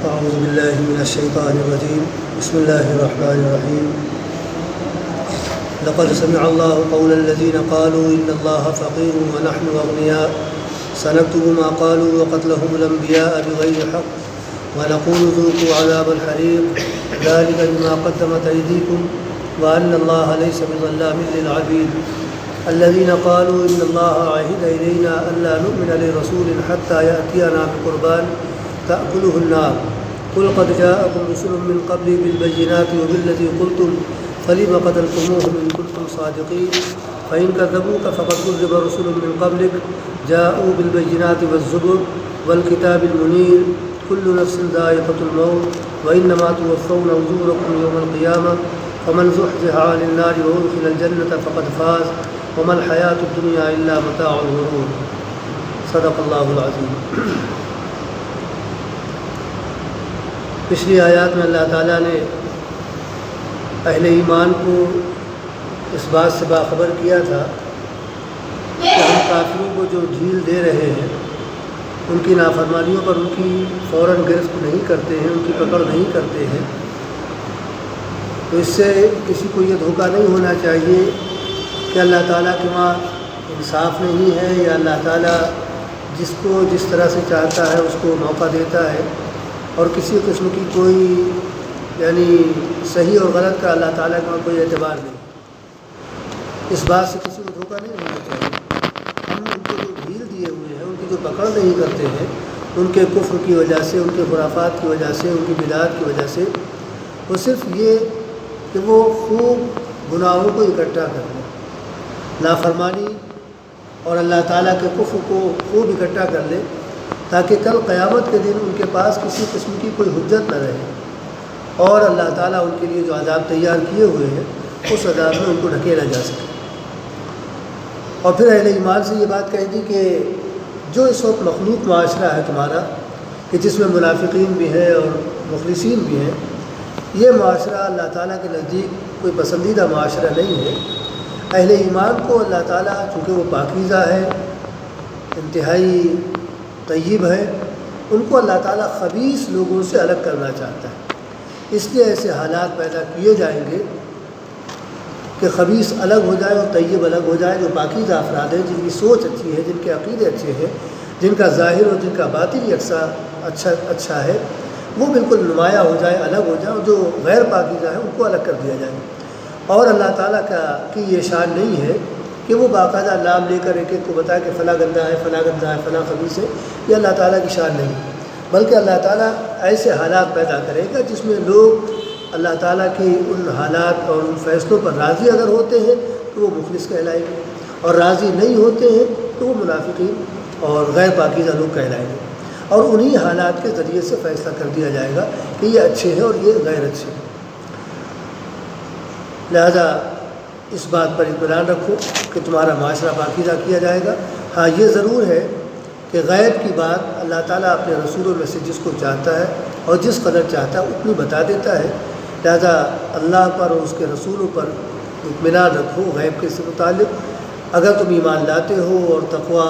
أعوذ بالله من الشيطان الرجيم. بسم الله الرحمن الرحيم. لقد سمع الله قول الذين قالوا إن الله فقير ونحن أغنياء سنكتب ما قالوا وقتلهم الأنبياء بغير حق ونقول ذوقوا عذاب الحريق ذلك بما قدمت أيديكم وأن الله ليس بظلام للعبيد. الذين قالوا إن الله عهد إلينا ألا نؤمن لرسول حتى يأتينا بقربان تأكله النار قل قد جاءكم رسل من قبلي بالبينات وبالذي قلتم فلم قتلتموهم إن كنتم صادقين فإن كذبوك فقد كذب رسل من قبلك جاءوا بالبينات والزبر والكتاب المنير كل نفس ذائقة الموت وإنما توفون أجوركم يوم القيامة فمن زحزح عن النار وأدخل الجنة فقد فاز وما الحياة الدنيا إلا متاع الغرور. صدق اللہ العظیم. پچھلی آیات میں اللہ تعالیٰ نے اہل ایمان کو اس بات سے باخبر کیا تھا کہ ہم کافروں کو جو ڈھیل دے رہے ہیں ان کی نافرمانیوں پر ان کی فوراً گرفت نہیں کرتے ہیں، ان کی پکڑ نہیں کرتے ہیں، تو اس سے کسی کو یہ دھوکہ نہیں ہونا چاہیے کہ اللہ تعالیٰ کے وہاں انصاف نہیں ہے یا اللہ تعالیٰ جس کو جس طرح سے چاہتا ہے اس کو موقع دیتا ہے اور کسی قسم کی کوئی صحیح اور غلط کا اللہ تعالیٰ کا کوئی اعتبار نہیں. اس بات سے کسی کو دھوکہ نہیں ہونا چاہیے. ہم ان کو جو ڈھیل دیے ہوئے ہیں، ان کی جو پکڑ نہیں کرتے ہیں، ان کے کفر کی وجہ سے، ان کے خرافات کی وجہ سے، ان کی بدعات کی وجہ سے، وہ صرف یہ کہ وہ خوب گناہوں کو اکٹھا کر لیں، نافرمانی اور اللہ تعالیٰ کے کفر کو خوب اکٹھا کر لیں تاکہ کل قیامت کے دن ان کے پاس کسی قسم کی کوئی حجت نہ رہے اور اللہ تعالیٰ ان کے لیے جو عذاب تیار کیے ہوئے ہیں اس عذاب میں ان کو ڈھکیلا جا سکے. اور پھر اہل ایمان سے یہ بات کہہ دی کہ جو اس وقت مخلوق معاشرہ ہے تمہارا کہ جس میں منافقین بھی ہیں اور مخلصین بھی ہیں، یہ معاشرہ اللہ تعالیٰ کے نزدیک کوئی پسندیدہ معاشرہ نہیں ہے. اہل ایمان کو اللہ تعالیٰ چونکہ وہ پاکیزہ ہے، انتہائی طیب ہے، ان کو اللہ تعالیٰ خبیث لوگوں سے الگ کرنا چاہتا ہے. اس لیے ایسے حالات پیدا کیے جائیں گے کہ خبیث الگ ہو جائے اور طیب الگ ہو جائے. جو پاکیزہ افراد ہیں، جن کی سوچ اچھی ہے، جن کے عقیدے اچھے ہیں، جن کا ظاہر اور جن کا باطن یکساں اچھا ہے، وہ بالکل نمایاں ہو جائے، الگ ہو جائے، اور جو غیر پاکیزہ ہیں ان کو الگ کر دیا جائے. اور اللہ تعالیٰ کی یہ شان نہیں ہے کہ وہ باقاعدہ نام لے کر ایک ایک کو بتائے کہ فلاں گندہ ہے، فلاں گندہ ہے، فلاں خبیث ہے. یہ اللہ تعالیٰ کی شان نہیں، بلکہ اللہ تعالیٰ ایسے حالات پیدا کرے گا جس میں لوگ اللہ تعالیٰ کی ان حالات اور ان فیصلوں پر راضی اگر ہوتے ہیں تو وہ مخلص کہلائیں گے، اور راضی نہیں ہوتے ہیں تو وہ منافقین اور غیر پاکیزہ لوگ کہلائیں گے. اور انہی حالات کے ذریعے سے فیصلہ کر دیا جائے گا کہ یہ اچھے ہیں اور یہ غیر اچھے ہیں. لہذا اس بات پر اطمینان رکھو کہ تمہارا معاشرہ پاکیزہ کیا جائے گا. ہاں یہ ضرور ہے کہ غیب کی بات اللہ تعالیٰ اپنے رسولوں میں سے جس کو چاہتا ہے اور جس قدر چاہتا ہے اتنی بتا دیتا ہے. لہذا اللہ پر اور اس کے رسولوں پر اطمینان رکھو غیب کے سے متعلق. اگر تم ایمان لاتے ہو اور تقوی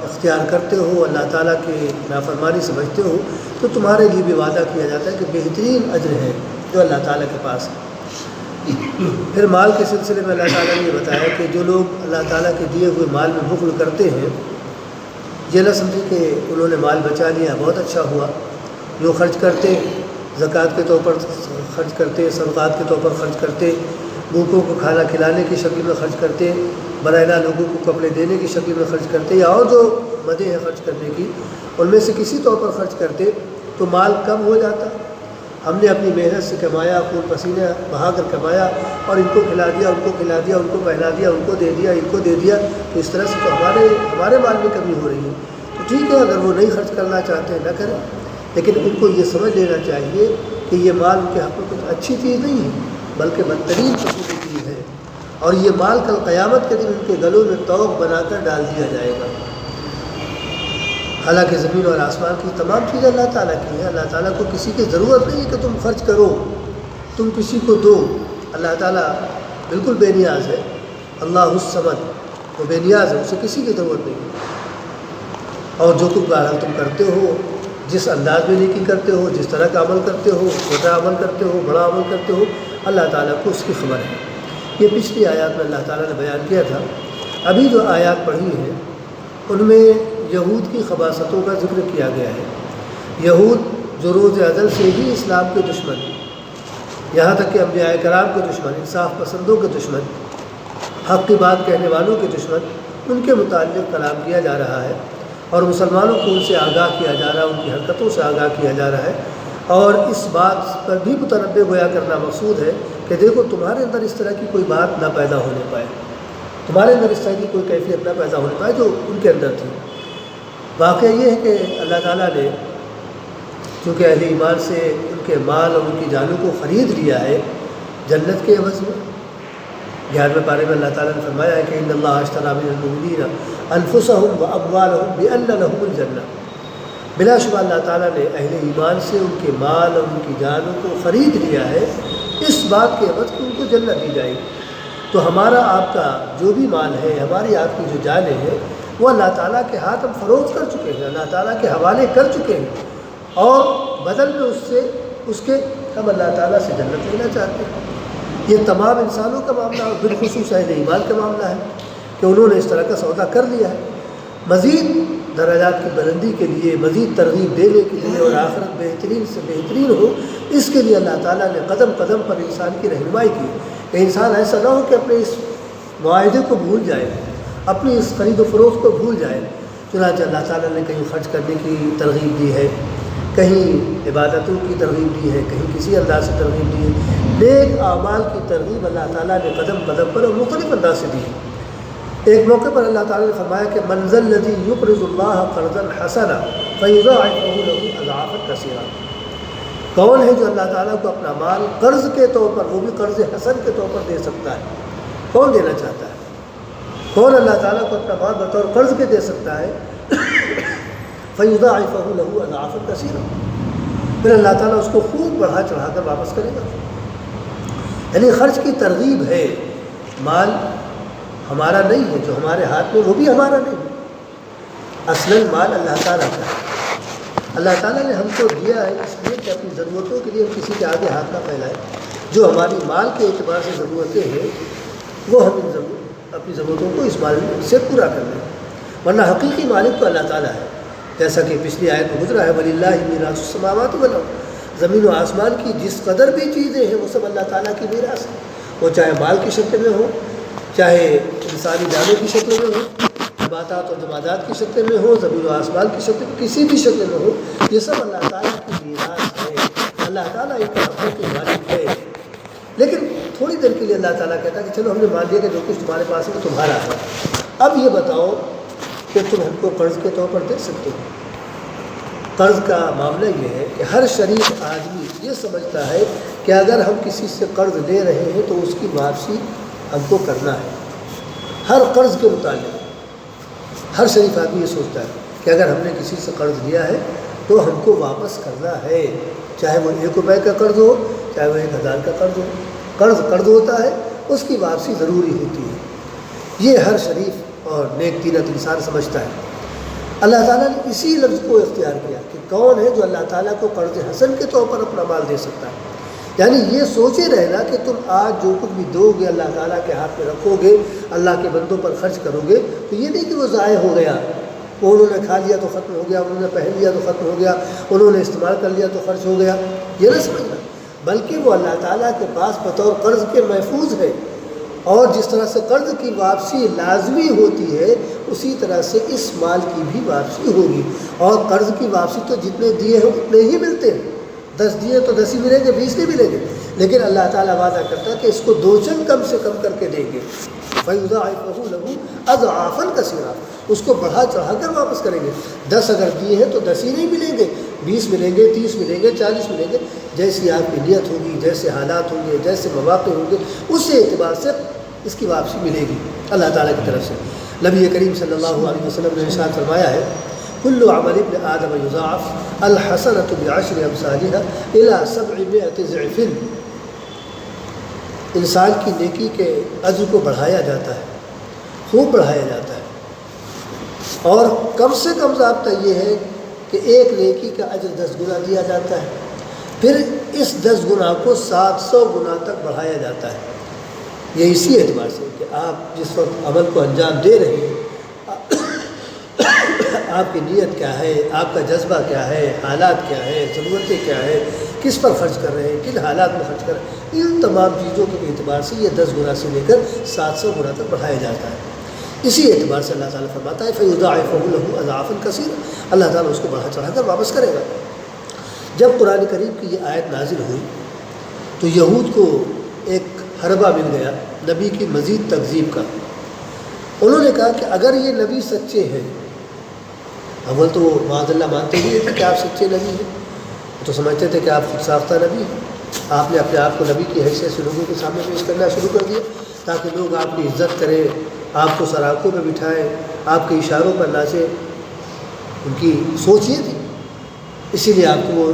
اختیار کرتے ہو، اللہ تعالیٰ کے نافرمانی سے بچتے ہو، تو تمہارے لیے بھی وعدہ کیا جاتا ہے کہ بہترین اجر ہے جو اللہ تعالیٰ کے پاس ہے. پھر مال کے سلسلے میں اللہ تعالیٰ نے یہ بتایا کہ جو لوگ اللہ تعالیٰ کے دیے ہوئے مال میں بخل کرتے ہیں، یہ نہ سمجھے کہ انہوں نے مال بچا لیا بہت اچھا ہوا. جو خرچ کرتے، زکوٰۃ کے طور پر خرچ کرتے، صدقات کے طور پر خرچ کرتے، بھوکوں کو کھانا کھلانے کی شکل میں خرچ کرتے، برائنا لوگوں کو کپڑے دینے کی شکل میں خرچ کرتے، یا اور جو مدیں ہیں خرچ کرنے کی، ان میں سے کسی طور پر خرچ کرتے تو مال کم ہو جاتا. ہم نے اپنی محنت سے کمایا، خون پسینہ بہا کر کمایا اور ان کو کھلا دیا، ان کو کھلا دیا، ان کو پہنا دیا، ان کو دے دیا، ان کو دے دیا، تو اس طرح سے تو ہمارے مال میں کمی ہو رہی ہے. تو ٹھیک ہے، اگر وہ نہیں خرچ کرنا چاہتے ہیں نہ کریں، لیکن ان کو یہ سمجھ لینا چاہیے کہ یہ مال ان کے حق میں کچھ اچھی چیز نہیں ہے بلکہ بدترین قسم کی چیز ہے، اور یہ مال کل قیامت کے دن ان کے گلوں میں طوق بنا کر ڈال دیا جائے گا. حالانکہ زمین اور آسمان کی تمام چیزیں اللہ تعالیٰ کی ہیں. اللہ تعالیٰ کو کسی کی ضرورت نہیں ہے کہ تم خرچ کرو، تم کسی کو دو. اللہ تعالیٰ بالکل بے نیاز ہے. اللہ الصمد، وہ بے نیاز ہے، اسے کسی کی ضرورت نہیں ہے. اور جو تم کرتے ہو جس انداز میں نیکی کرتے ہو، جس طرح کا عمل کرتے ہو، چھوٹا عمل کرتے ہو، بڑا عمل کرتے ہو، اللہ تعالیٰ کو اس کی خبر ہے۔ یہ پچھلی آیات میں اللہ تعالیٰ نے بیان کیا تھا۔ ابھی جو آیات پڑھی ہیں ان میں یہود کی خباثتوں کا ذکر کیا گیا ہے۔ یہود جو روز ازل سے ہی اسلام کے دشمن، یہاں تک کہ انبیاء کرام کے دشمن، انصاف پسندوں کے دشمن، حق کی بات کہنے والوں کے دشمن، ان کے متعلق کلام کیا جا رہا ہے اور مسلمانوں کو ان سے آگاہ کیا جا رہا ہے، ان کی حرکتوں سے آگاہ کیا جا رہا ہے، اور اس بات پر بھی متنبہ گویا کرنا مقصود ہے کہ دیکھو تمہارے اندر اس طرح کی کوئی بات نہ پیدا ہونے پائے، تمہارے اندر اس طرح کی کوئی کیفیت نہ پیدا ہونے پائے جو ان کے اندر تھی۔ واقعہ یہ ہے کہ اللہ تعالیٰ نے چونکہ اہل ایمان سے ان کے مال اور ان کی جانوں کو خرید لیا ہے جنت کے عوض میں۔ 11ویں پارے میں اللہ تعالیٰ نے فرمایا ہے کہ ان اللہ اشتری من المؤمنین انفسهم واموالهم بان لهم الجنہ، بلا شبہ اللہ تعالیٰ نے اہل ایمان سے ان کے مال اور ان کی جانوں کو خرید لیا ہے اس بات کے عوض کہ ان کو جنت دی جائے۔ تو ہمارا آپ کا جو بھی مال ہے، ہماری آپ کی جو جانیں ہیں، وہ اللہ تعالیٰ کے ہاتھ ہم فروخت کر چکے ہیں، اللہ تعالیٰ کے حوالے کر چکے ہیں، اور بدل میں اس کے ہم اللہ تعالیٰ سے جنت لینا چاہتے ہیں۔ یہ تمام انسانوں کا معاملہ اور بالخصوص اہل ایمان کا معاملہ ہے کہ انہوں نے اس طرح کا سودا کر لیا ہے۔ مزید درجات کی بلندی کے لیے، مزید ترغیب دینے کے لیے اور آخرت بہترین سے بہترین ہو، اس کے لیے اللہ تعالیٰ نے قدم قدم پر انسان کی رہنمائی کی کہ انسان ایسا نہ ہو کہ اپنے اس معاہدے کو بھول جائے، اپنی اس خرید و فروخت کو بھول جائے۔ چنانچہ اللہ تعالیٰ نے کہیں خرچ کرنے کی ترغیب دی ہے، کہیں عبادتوں کی ترغیب دی ہے، کہیں کسی انداز سے ترغیب دی ہے۔ نیک اعمال کی ترغیب اللہ تعالیٰ نے قدم قدم پر اور مختلف انداز سے دی ہے۔ ایک موقع پر اللہ تعالیٰ نے فرمایا کہ من ذا الذی یقرض اللہ قرضا حسنا فیضاعفہ لہ اضعافا کثیرا، کون ہے جو اللہ تعالیٰ کو اپنا مال قرض کے طور پر، وہ بھی قرض حسن کے طور پر دے سکتا ہے؟ کون دینا چاہتا ہے؟ کون اللہ تعالیٰ کو اپنا مال بطور قرض کے دے سکتا ہے؟ فیضاعفہ لہ اضعافا کثیرا، پھر اللہ تعالیٰ اس کو خوب بڑھا چڑھا کر واپس کرے گا۔ یعنی خرچ کی ترغیب ہے۔ مال ہمارا نہیں ہے، جو ہمارے ہاتھ میں وہ بھی ہمارا نہیں ہے، اصلاً مال اللہ تعالیٰ کا ہے۔ اللہ تعالیٰ نے ہم کو دیا ہے اس لیے کہ اپنی ضرورتوں کے لیے ہم کسی کے آگے ہاتھ نہ پھیلائیں۔ جو ہماری مال کے اعتبار سے ضرورتیں ہیں وہ ہم اپنی ضرورتوں کو اس مال سے پورا کر لیں، ورنہ حقیقی مالک تو اللہ تعالیٰ ہے، جیسا کہ پچھلی آیت میں گزرا ہے وَلِلَّهِ مِيرَاثُ السَّمَاوَاتِ وَالْأَرْضِ، زمین و آسمان کی جس قدر بھی چیزیں ہیں وہ سب اللہ تعالیٰ کی میراث ہے، وہ چاہے مال کی شکل میں ہو، چاہے انسانی جانوں کی شکل میں ہو، نباتات اور جمادات کی شکل میں ہو، زمین و آسمان کی شکل میں، کسی بھی شکل میں ہو، یہ سب اللہ تعالیٰ کی میراث ہے۔ اللہ تعالیٰ ایک حقوق کے مالک ہے، لیکن تھوڑی دیر کے لیے اللہ تعالیٰ کہتا ہے کہ چلو ہم نے مان لیا کہ جو کچھ تمہارے پاس ہے وہ تمہارا ہے، اب یہ بتاؤ کہ تم ہم کو قرض کے طور پر دے سکتے ہو۔ قرض کا معاملہ یہ ہے کہ ہر شریف آدمی یہ سمجھتا ہے کہ اگر ہم کسی سے قرض لے رہے ہیں تو اس کی واپسی ہم کو کرنا ہے۔ ہر قرض کے متعلق ہر شریف آدمی یہ سوچتا ہے کہ اگر ہم نے کسی سے قرض لیا ہے تو ہم کو واپس کرنا ہے، چاہے وہ 1 روپے کا قرض ہو، چاہے وہ 1000 کا قرض ہو۔ قرض ہوتا ہے، اس کی واپسی ضروری ہوتی ہے، یہ ہر شریف اور نیک طینت انسان سمجھتا ہے۔ اللہ تعالیٰ نے اسی لفظ کو اختیار کیا کہ کون ہے جو اللہ تعالیٰ کو قرض حسن کے طور پر اپنا مال دے سکتا ہے۔ یعنی یہ سوچے رہنا کہ تم آج جو کچھ بھی دو گے اللہ تعالیٰ کے ہاتھ میں رکھو گے، اللہ کے بندوں پر خرچ کرو گے، تو یہ نہیں کہ وہ ضائع ہو گیا، وہ انہوں نے کھا لیا تو ختم ہو گیا، انہوں نے پہن لیا تو ختم ہو گیا، انہوں نے استعمال کر لیا تو خرچ ہو گیا، یہ نہ سمجھنا، بلکہ وہ اللہ تعالیٰ کے پاس بطور قرض کے محفوظ ہے، اور جس طرح سے قرض کی واپسی لازمی ہوتی ہے اسی طرح سے اس مال کی بھی واپسی ہوگی، اور قرض کی واپسی تو جتنے دیے ہیں اتنے ہی ملتے ہیں، 10 دیے تو 10 ہی ملیں گے، 20 نہیں ملیں گے، لیکن اللہ تعالیٰ وعدہ کرتا ہے کہ اس کو 2 چند کم سے کم کر کے دیں گے، فَيُضَاعِفَهُ لَهُ أَضْعَافًا كَثِيرًا، اس کو بڑھا چڑھا کر واپس کریں گے۔ 10 اگر دیے ہیں تو 10 ہی نہیں ملیں گے، 20 ملیں گے، 30 ملیں گے، 40 ملیں گے، جیسی آپ کی نیت ہوگی، جیسے حالات ہوں گے، جیسے مواقع ہوں گے، اس اعتبار سے اس کی واپسی ملے گی اللہ تعالیٰ کی طرف سے۔ نبی کریم صلی اللہ علیہ وسلم نے ارشاد فرمایا ہے کل عمل ابن آدم یضاعف الحسنۃ بعشر امثالها الی 700 ضعف، انسان کی نیکی کے اجر کو بڑھایا جاتا ہے، خوب بڑھایا جاتا ہے، اور کم سے کم ضابطہ یہ ہے کہ ایک نیکی کا اجر 10 گنا دیا جاتا ہے، پھر اس 10 گنا کو 700 گنا تک بڑھایا جاتا ہے۔ یہ اسی اعتبار سے کہ آپ جس وقت عمل کو انجام دے رہے ہیں، آپ کی نیت کیا ہے، آپ کا جذبہ کیا ہے، حالات کیا ہے، ضرورتیں کیا ہے، کس پر خرچ کر رہے ہیں، کن حالات میں خرچ کر رہے ہیں، ان تمام چیزوں کے اعتبار سے یہ 10 گنا سے لے کر 700 گنا تک بڑھایا جاتا ہے۔ اسی اعتبار سے اللہ تعالیٰ فرماتا ہے فَيُضَاعِفُهُ لَهُ أَضْعَافًا كَثِيرًا، اللہ تعالیٰ اس کو بڑھا چڑھا کر واپس کرے گا۔ جب قرآن کریم کی یہ آیت نازل ہوئی تو یہود کو ایک حربہ مل گیا نبی کی مزید تکذیب کا۔ انہوں نے کہا کہ اگر یہ نبی سچے ہیں، اول تو وہ معاذ اللہ مانتے ہی تھے کہ آپ سچے نبی ہیں، وہ تو سمجھتے تھے کہ آپ خود ساختہ نبی ہیں، آپ نے اپنے آپ کو نبی کی حیثیت سے لوگوں کے سامنے پیش کرنا شروع کر دیا تاکہ لوگ آپ کی عزت کریں، آپ کو سراکوں پہ بٹھائیں، آپ کے اشاروں پر ناچیں۔ ان کی سوچ یہ تھی، اسی لیے آپ کو وہ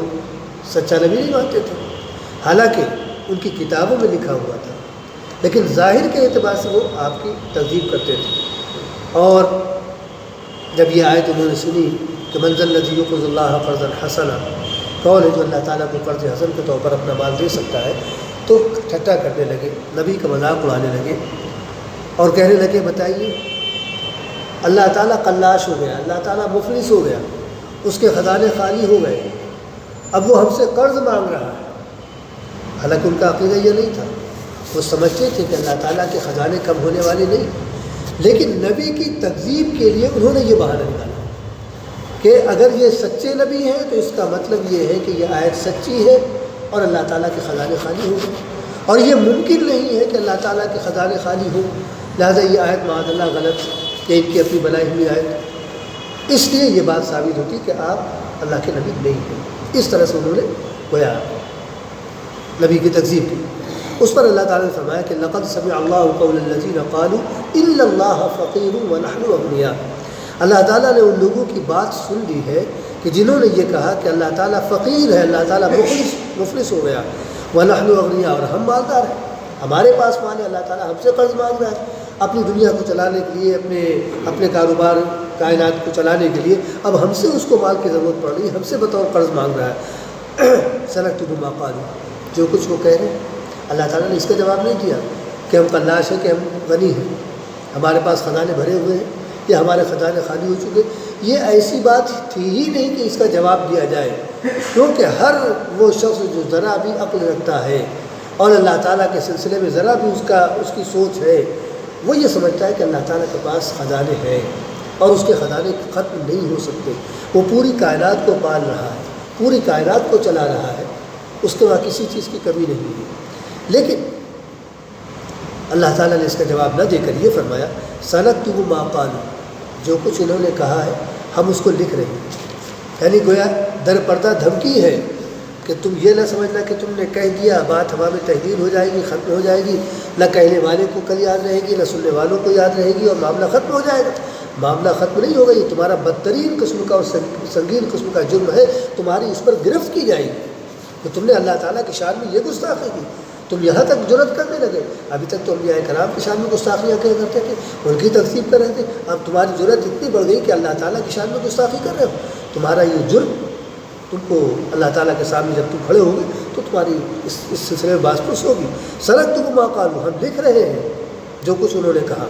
سچا نبی نہیں مانتے تھے، حالانکہ ان کی کتابوں میں لکھا ہوا تھا، لیکن ظاہر کے اعتبار سے وہ آپ کی تکذیب کرتے تھے۔ اور جب یہ آیت انہوں نے سنی کہ من ذا الذی یقرض اللہ قرضا حسنا، کون ہے جو اللہ تعالیٰ کو قرض حسن کے طور پر اپنا مال دے سکتا ہے، تو ٹھٹا کرنے لگے، نبی کا مذاق اڑانے لگے اور کہنے لگے بتائیے اللہ تعالیٰ قلاش ہو گیا، اللہ تعالیٰ مفلس ہو گیا، اس کے خزانے خالی ہو گئے، اب وہ ہم سے قرض مانگ رہا ہے۔ حالانکہ ان کا عقیدہ یہ نہیں تھا، وہ سمجھتے تھے کہ اللہ تعالیٰ کے خزانے کم ہونے والے نہیں، لیکن نبی کی تکذیب کے لیے انہوں نے یہ بہانہ نکالا کہ اگر یہ سچے نبی ہیں تو اس کا مطلب یہ ہے کہ یہ آیت سچی ہے اور اللہ تعالیٰ کے خزانے خالی ہو گئے، اور یہ ممکن نہیں ہے کہ اللہ تعالیٰ کے خزانے خالی ہوں، لہذا یہ آیت معاذ اللہ غلط کہ ان کی اپنی بنائی ہوئی آیت۔ اس لیے یہ بات ثابت ہوتی کہ آپ اللہ کے نبی نہیں ہیں۔ اس طرح سے انہوں نے گویا نبی کی تکذیب کی۔ اس پر اللہ تعالیٰ نے فرمایا کہ لقد سمع اللہ قول الذین قالوا ان اللہ فقیر ونحن اغنیاء، اللہ تعالیٰ نے ان لوگوں کی بات سن لی ہے کہ جنہوں نے یہ کہا کہ اللہ تعالیٰ فقیر ہے، اللہ تعالیٰ مفلس ہو گیا، ونحن اغنیاء، اور ہم مالدار ہیں، ہمارے پاس مال ہے، اللہ تعالیٰ ہم سے قرض مانگ رہا ہے اپنی دنیا کو چلانے کے لیے، اپنے کاروبار کائنات کو چلانے کے لیے، اب ہم سے اس کو مال کی ضرورت پڑ رہی ہے، ہم سے بطور قرض مانگ رہا ہے۔ سنکتب ما قالوا، جو کچھ وہ کہہ رہے ہیں، اللہ تعالیٰ نے اس کا جواب نہیں دیا کہ ہم قلاش ہیں، کہ ہم غنی ہیں، ہمارے پاس خزانے بھرے ہوئے ہیں یا ہمارے خزانے خالی ہو چکے۔ یہ ایسی بات تھی ہی نہیں کہ اس کا جواب دیا جائے، کیونکہ ہر وہ شخص جو ذرا بھی عقل رکھتا ہے اور اللہ تعالیٰ کے سلسلے میں ذرا بھی اس کی سوچ ہے، وہ یہ سمجھتا ہے کہ اللہ تعالیٰ کے پاس خزانے ہیں اور اس کے خزانے ختم نہیں ہو سکتے، وہ پوری کائنات کو پال رہا ہے، پوری کائنات کو چلا رہا ہے، اس کے وہاں کسی چیز کی کمی نہیں ہے۔ لیکن اللہ تعالیٰ نے اس کا جواب نہ دے کر یہ فرمایا سنکتب ما قالوا، جو کچھ انہوں نے کہا ہے ہم اس کو لکھ رہے ہیں، یعنی گویا در پردہ دھمکی ہے کہ تم یہ نہ سمجھنا کہ تم نے کہہ دیا بات ہوا میں تحریر ہو جائے گی، ختم ہو جائے گی، نہ کہنے والے کو کل یاد رہے گی، نہ سننے والوں کو یاد رہے گی اور معاملہ ختم ہو جائے گا۔ معاملہ ختم نہیں ہوگا، یہ تمہارا بدترین قسم کا اور سنگین قسم کا جرم ہے، تمہاری اس پر گرفت کی جائے گی کہ تم نے اللہ تعالیٰ کی شان میں یہ گستاخی کی، تم یہاں تک جرت کرنے لگے۔ ابھی تک تو انبیاء کرام کی شان میں گستاخیاں کیا کرتے تھے، ان کی تکذیب کر رہے تھے، اب تمہاری جرت اتنی بڑھ گئی کہ اللہ تعالیٰ کی شان میں گستاخی کر رہے ہو۔ تمہارا یہ جرم تم کو اللہ تعالیٰ کے سامنے جب تم کھڑے ہوگے تو تمہاری اس سلسلے میں باز پرس ہوگی۔ سنکتب ما قالوا، ہم لکھ رہے ہیں جو کچھ انہوں نے کہا،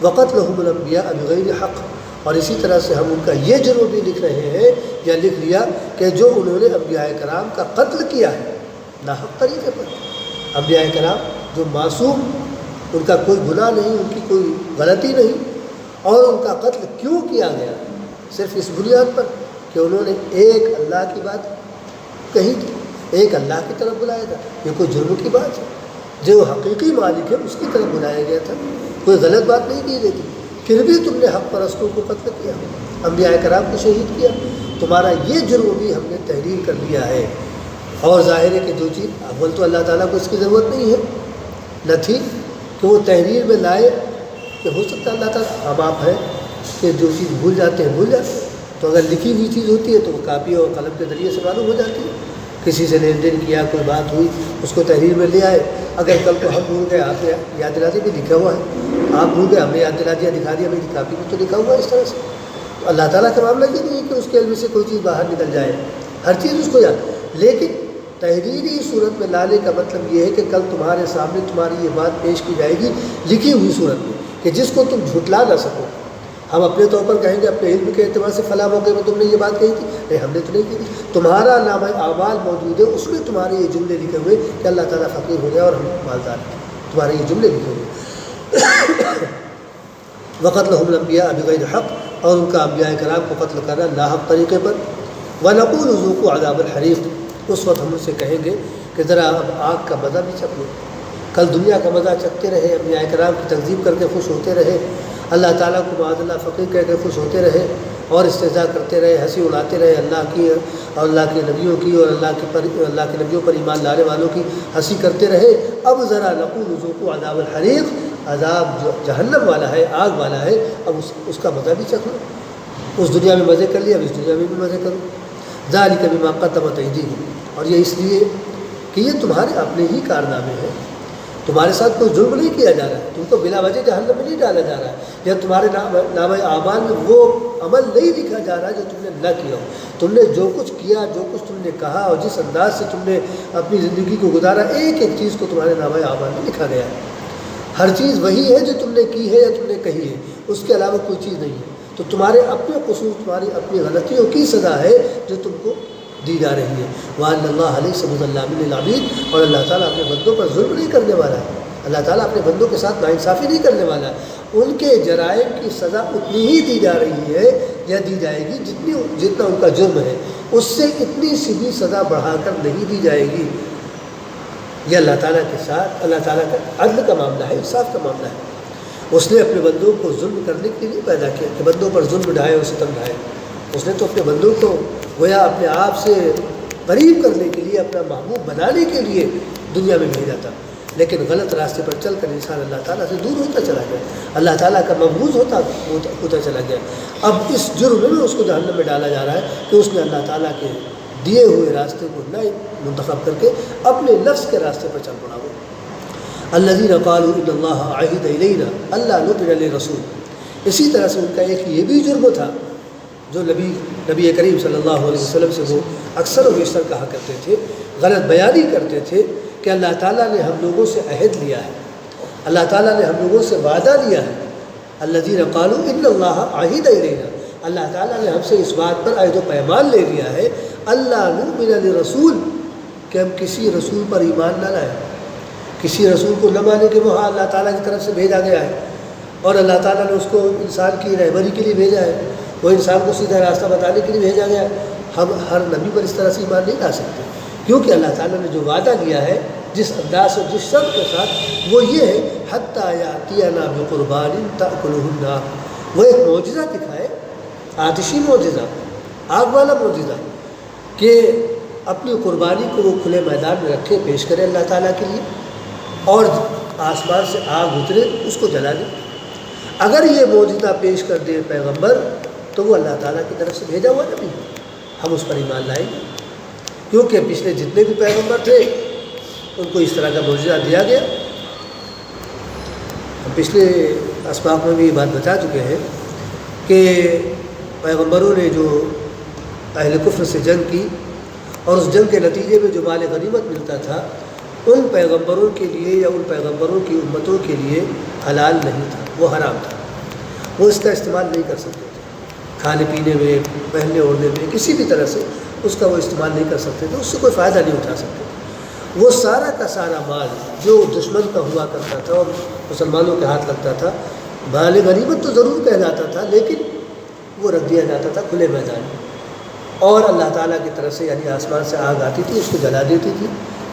وقتلهم الانبیاء بغیر حق، اور اسی طرح سے ہم ان کا یہ جرم بھی لکھ رہے ہیں یا لکھ لیا کہ جو انہوں نے انبیاء کرام کا قتل کیا ہے ناحق طریقے پر۔ انبیاء کرام جو معصوم، ان کا کوئی گناہ نہیں، ان کی کوئی غلطی نہیں، اور ان کا قتل کیوں کیا گیا؟ صرف اس بنیاد پر کہ انہوں نے ایک اللہ کی بات کہی تھی، ایک اللہ کی طرف بلایا تھا۔ یہ کوئی جرم کی بات ہے، جو حقیقی مالک ہے اس کی طرف بلایا گیا تھا، کوئی غلط بات نہیں کی گئی تھی، پھر بھی تم نے حق پرستوں کو قتل کیا، انبیاء کرام کو شہید کیا، تمہارا یہ جرم بھی ہم نے تحریر کر لیا ہے۔ اور ظاہر ہے کہ جو چیز اول تو اللہ تعالیٰ کو اس کی ضرورت نہیں ہے، نہ تھی کہ وہ تحریر میں لائے، کہ ہو سکتا ہے اللہ تعالیٰ ہم آپ ہیں کہ جو چیز بھول جاتے ہیں بھول جاتے ہیں، تو اگر لکھی ہوئی چیز ہوتی ہے تو وہ کاپی اور قلم کے ذریعے سے معلوم ہو جاتی ہے، کسی سے لین دین کیا، کوئی بات ہوئی، اس کو تحریر میں لے آئے، اگر کل کو ہم بھول گئے، آپ نے یاد دلا دی بھی لکھا ہوا ہے، آپ بھول گئے ہمیں یاد دلا دیا، دکھا دیا میری کاپی میں تو لکھا ہوا ہے اس طرح سے، اللہ تعالیٰ کا معاملہ یہ نہیں ہے کہ اس کے علم سے کوئی چیز باہر نکل جائے، ہر چیز اس کو یاد، لیکن تحریری صورت میں لانے کا مطلب یہ ہے کہ کل تمہارے سامنے تمہاری یہ بات پیش کی جائے گی لکھی ہوئی صورت میں کہ جس کو تم جھٹلا نہ سکو۔ ہم اپنے طور پر کہیں گے اپنے علم کے اعتبار سے فلاں موقع میں تم نے یہ بات کہی تھی، نہیں ہم نے تو نہیں کی تھی، تمہارا نامہ اعمال موجود ہے، اس میں تمہارے یہ جملے لکھے ہوئے کہ اللہ تعالیٰ فقیر ہو گیا اور ہم مالدار ہیں، تمہارے یہ جملے لکھے ہوئے۔ وقتلہم الانبیاء بغیر حق، اور ان کا انبیاء کرام کو قتل کرنا ناحق طریقے پر۔ وَنَقُولُ ذُوقُوا عَذَابَ الْحَرِيقِ، اس وقت ہم ان سے کہیں گے کہ ذرا اب آگ کا مزہ بھی چکھ لو، کل دنیا کا مزہ چکھتے رہے، انبیاء کرام کی تکذیب کر کے خوش ہوتے رہے، اللہ تعالیٰ کو معاذ اللہ فقیر کہہ کے خوش ہوتے رہے اور استہزاء کرتے رہے، ہنسی اڑاتے رہے اللہ کی اور اللہ کے نبیوں کی اور اللہ کے نبیوں پر ایمان لانے والوں کی ہنسی کرتے رہے۔ اب ذرا نقول ذوقوا عذاب الحریق، عذاب جو جہنم والا ہے، آگ والا ہے، اب اس کا مزہ بھی چکھ لو، اس دنیا میں مزے کر لیا، اب اس دنیا میں بھی مزے کرو۔ ذالک بما قدمت ایدیکم، اور یہ اس لیے کہ یہ تمہارے اپنے ہی کارنامے ہیں، تمہارے ساتھ کوئی ظلم نہیں کیا جا رہا ہے، تم کو بلا وجہ جہنم میں نہیں ڈالا جا رہا ہے، یا تمہارے نامہ اعمال میں وہ عمل نہیں لکھا جا رہا جو تم نے نہ کیا ہو۔ تم نے جو کچھ کیا، جو کچھ تم نے کہا اور جس انداز سے تم نے اپنی زندگی کو گزارا، ایک ایک چیز کو تمہارے نامہ اعمال میں لکھا گیا ہے۔ ہر چیز وہی ہے جو تم نے کی ہے یا تم نے کہی ہے، اس کے علاوہ کوئی چیز نہیں ہے۔ تو تمہارے اپنے قصور، تمہاری اپنی غلطیوں کی سزا ہے جو تم کو دی جا رہی ہے۔ وَأَنَّ اللَّهَ لَيْسَ بِظَلَّامٍ لِّلْعَبِيدِ، اور اللہ تعالیٰ اپنے بندوں پر ظلم نہیں کرنے والا ہے، اللہ تعالیٰ اپنے بندوں کے ساتھ ناانصافی نہیں کرنے والا ہے۔ ان کے جرائم کی سزا اتنی ہی دی جا رہی ہے یا دی جائے گی جتنا ان کا جرم ہے، اس سے اتنی سی بھی سزا بڑھا کر نہیں دی جائے گی۔ یہ اللہ تعالیٰ کے ساتھ اللہ تعالیٰ کا عدل کا معاملہ ہے، انصاف کا معاملہ ہے۔ اس نے اپنے بندوں کو ظلم کرنے کے لیے پیدا کیا کہ بندوں پر ظلم ڈھائے اور ستم ڈھائے، اس نے تو اپنے بندوں کو گویا اپنے آپ سے قریب کرنے کے لیے، اپنا محبوب بنانے کے لیے دنیا میں بھیجا تھا، لیکن غلط راستے پر چل کر انسان اللہ تعالیٰ سے دور ہوتا چلا گیا، اللہ تعالیٰ کا مبغوض ہوتا چلا گیا۔ اب اس جرم میں اس کو جہنم میں ڈالا جا رہا ہے کہ اس نے اللہ تعالیٰ کے دیے ہوئے راستے کو نہ منتخب کر کے اپنے نفس کے راستے پر چل پڑا۔ وہ الذین قالوا ان اللہ عہد الینا الا نؤمن لرسول، اسی طرح سے ان کا ایک یہ بھی جرم تھا جو نبی کریم صلی اللہ علیہ وسلم سے وہ اکثر و بیشتر کہا کرتے تھے، غلط بیانی کرتے تھے کہ اللہ تعالیٰ نے ہم لوگوں سے عہد لیا ہے، اللہ تعالیٰ نے ہم لوگوں سے وعدہ لیا ہے۔ الذین قالوا ان اللہ عہد الینا، اللہ تعالیٰ نے ہم سے اس بات پر عہد و پیمان لے لیا ہے، اللہ نؤمن لرسول، کہ ہم کسی رسول پر ایمان نہ لائیں، کسی رسول کو نہ مانے کہ وہ اللہ تعالیٰ کی طرف سے بھیجا گیا ہے اور اللہ تعالیٰ نے اس کو انسان کی رہبری کے لیے بھیجا ہے، وہ انسان کو سیدھا راستہ بتانے کے لیے بھیجا گیا ہے۔ ہم ہر نبی پر اس طرح سے ایمان نہیں لا سکتے، کیونکہ اللہ تعالیٰ نے جو وعدہ لیا ہے جس انداز اور جس شرط کے ساتھ، وہ یہ ہے حتیٰ یأتینا بقربان تأکلہ النار، وہ ایک معجزہ دکھائے، آتشی معجزہ، آگ والا معجزہ، کہ اپنی قربانی کو وہ کھلے میدان میں رکھے، پیش کرے اللہ تعالیٰ کے لیے، اور آسمان سے آگ اترے اس کو جلا دے۔ اگر یہ معجزہ پیش کر دے پیغمبر تو وہ اللہ تعالیٰ کی طرف سے بھیجا ہوا نبی، ہم اس پر ایمان لائیں گے، کیونکہ پچھلے جتنے بھی پیغمبر تھے ان کو اس طرح کا معجزہ دیا گیا۔ ہم پچھلے اسباق میں بھی یہ بات بتا چکے ہیں کہ پیغمبروں نے جو اہل کفر سے جنگ کی اور اس جنگ کے نتیجے میں جو مال غنیمت ملتا تھا، ان پیغمبروں کے لیے یا ان پیغمبروں کی امتوں کے لیے حلال نہیں تھا، وہ حرام تھا، وہ اس کا استعمال نہیں کر سکتے تھے، کھانے پینے میں، پہننے اوڑھنے میں، کسی بھی طرح سے اس کا وہ استعمال نہیں کر سکتے تھے، اس سے کوئی فائدہ نہیں اٹھا سکتے تھے۔ وہ سارا کا سارا مال جو دشمن کا ہوا کرتا تھا اور مسلمانوں کے ہاتھ لگتا تھا، مال غنیمت تو ضرور کہلاتا تھا، لیکن وہ رکھ دیا جاتا تھا کھلے میدان میں، اور اللہ تعالیٰ کی طرف سے یعنی آسمان سے آگ آتی تھی، اس کو جلا دیتی تھی،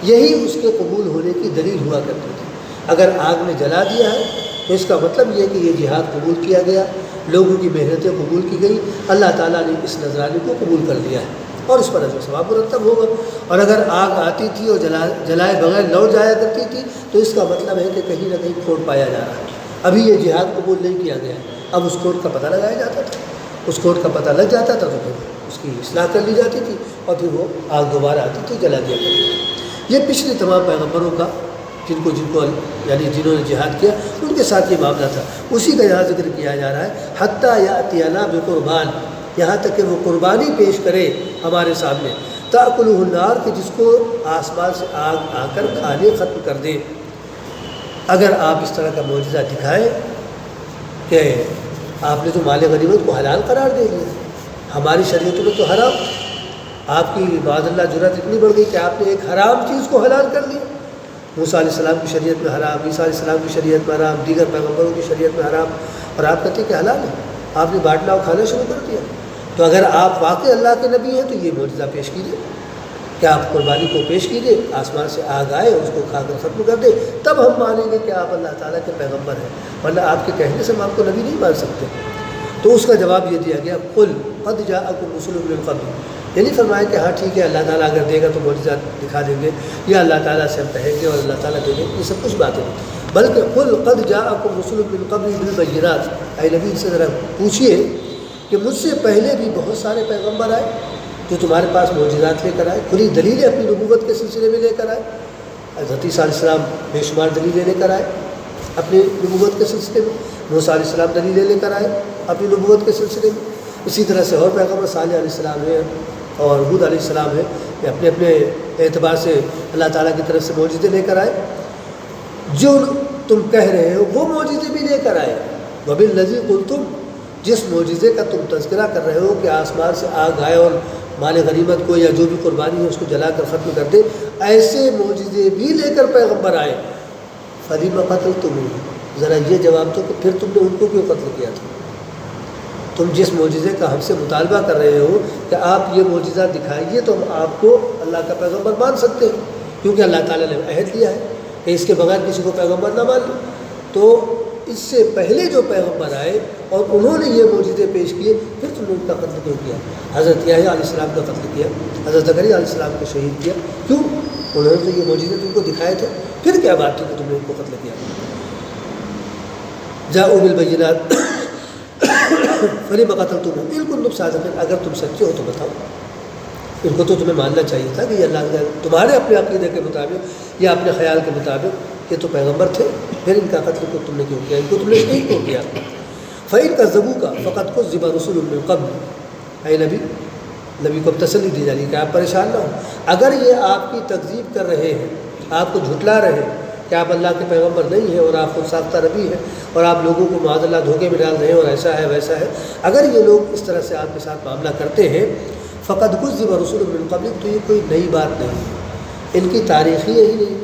یہی اس کے قبول ہونے کی دلیل ہوا کرتی تھی۔ اگر آگ نے جلا دیا ہے تو اس کا مطلب یہ ہے کہ یہ جہاد قبول کیا گیا، لوگوں کی محنتیں قبول کی گئی، اللہ تعالیٰ نے اس نذرانے کو قبول کر لیا ہے اور اس پر اجر و ثواب مرتب ہوگا۔ اور اگر آگ آتی تھی اور جلائے بغیر لوٹ جایا کرتی تھی تو اس کا مطلب ہے کہ کہیں نہ کہیں کھوٹ پایا جا رہا ہے، ابھی یہ جہاد قبول نہیں کیا گیا ہے۔ اب اس کھوٹ کا پتہ لگایا جاتا تھا، اس کھوٹ کا پتہ لگ جاتا تھا تو پھر اس کی اصلاح کر لی جاتی تھی اور پھر وہ آگ دوبارہ آتی تھی، جلا دیا کرتی تھی۔ یہ پچھلے تمام پیغمبروں کا جن کو یعنی جنہوں نے جہاد کیا ان کے ساتھ یہ معاملہ تھا، اسی کا یہاں ذکر کیا جا رہا ہے، حتیٰ یأتینا بقربان، یہاں تک کہ وہ قربانی پیش کرے ہمارے سامنے، تأکلہ النار، کہ جس کو آسمان سے آگ آ کر کھانے ختم کر دے۔ اگر آپ اس طرح کا معجزہ دکھائیں کہ آپ نے تو مال غنیمت کو حلال قرار دے دیا، ہماری شریعتوں میں تو حرام، آپ کی معاذ اللہ جرأت اتنی بڑھ گئی کہ آپ نے ایک حرام چیز کو حلال کر لیا۔ موسیٰ علیہ السلام کی شریعت میں حرام، عیسیٰ علیہ السلام کی شریعت میں حرام، دیگر پیغمبروں کی شریعت میں حرام، اور آپ کہتے ہیں کہ حلال ہے، آپ نے بانٹنا اور کھانا شروع کر دیا۔ تو اگر آپ واقعی اللہ کے نبی ہیں تو یہ معجزہ پیش کیجیے کہ آپ قربانی کو پیش کیجیے، آسمان سے آگ آئے اس کو کھا کر ختم کر دے، تب ہم مانیں گے کہ آپ اللہ تعالیٰ کے پیغمبر ہیں، ورنہ آپ کے کہنے سے ہم آپ کو نبی نہیں مان سکتے۔ تو اس کا جواب یہ دیا گیا، قل قد جاءکم رسول من قبل، یعنی فرمایا کہ ہاں ٹھیک ہے، اللہ تعالیٰ اگر دے گا تو معجزہ دکھا دیں گے، یا اللہ تعالیٰ سے ہم کہیں گے اور اللہ تعالیٰ دے گے، یہ سب کچھ باتیں نہیں، بلکہ قل قد جاءکم رسول من قبل بالبینات، اے نبی سے ذرا پوچھیے کہ مجھ سے پہلے بھی بہت سارے پیغمبر آئے جو تمہارے پاس معجزات لے کر آئے، کھلی دلیلیں اپنی نبوت کے سلسلے میں لے کر آئے۔ حضرت عیسیٰ علیہ السلام بے شمار دلیلیں لے کر آئے اپنی نبوت کے سلسلے میں، موسیٰ علیہ السلام دلیلیں لے کر آئے اپنی نبوت کے سلسلے میں، اسی طرح سے اور پیغمبر صالح علیہ السلام ہے اور ہود علیہ السلام ہے کہ اپنے اپنے اعتبار سے اللہ تعالیٰ کی طرف سے معجزے لے کر آئے۔ جو تم کہہ رہے ہو وہ معجزے بھی لے کر آئے، وبالذی قلتم، جس معجزے کا تم تذکرہ کر رہے ہو کہ آسمان سے آگ آئے اور مال غنیمت کو یا جو بھی قربانی ہے اس کو جلا کر ختم کر دے، ایسے معجزے بھی لے کر پیغمبر آئے، فلم قتلتموہ، ذرا یہ جواب دو کہ پھر تم نے ان کو کیوں قتل کیا تھا؟ تم جس معجزے کا ہم سے مطالبہ کر رہے ہو کہ آپ یہ معجزہ دکھائیے تو ہم آپ کو اللہ کا پیغمبر مان سکتے ہیں، کیونکہ اللہ تعالیٰ نے عہد دیا ہے کہ اس کے بغیر کسی کو پیغمبر نہ مان لو۔ تو اس سے پہلے جو پیغمبر آئے اور انہوں نے یہ معجزے پیش کیے، پھر تم نے ان کا قتل کیوں کیا؟ حضرت یحییٰ علیہ السلام کا قتل کیا، حضرت زکریا علیہ السلام کو شہید کیا، کیوں؟ انہوں نے تو یہ معجزے تم کو دکھائے تھے، پھر کیا بات تھی کہ تم نے ان کو قتل کیا؟ جاءوا بالبینات فلم قتلتموہ ان کنتم صادقین، اگر تم سچے ہو تو بتاؤ۔ ان کو تو تمہیں ماننا چاہیے تھا کہ یہ اللہ تمہارے اپنے عقیدے کے مطابق یا اپنے خیال کے مطابق یہ تو پیغمبر تھے، پھر ان کا قتل کو تم نے کیوں کیا؟ ان کو تم نے شہید کیوں کیا؟ فَإِن كَذَّبُوكَ فَقَدْ كُذِّبَ رُسُلٌ مِّن قَبْلُ، اے نبی کو اب تسلی دی جانی کہ آپ پریشان نہ ہوں، اگر یہ آپ کی تکذیب کر رہے ہیں، آپ کو جھٹلا رہے ہیں کہ آپ اللہ کے پیغمبر نہیں ہیں اور آپ خود ساختہ نبی ہیں اور آپ لوگوں کو معاذ اللہ دھوکے میں ڈال رہے ہیں اور ایسا ہے ویسا ہے، اگر یہ لوگ اس طرح سے آپ کے ساتھ معاملہ کرتے ہیں، فقد كذب رسول من قبل، تو یہ کوئی نئی بات نہیں، ان کی تاریخ ہی یہی نہیں،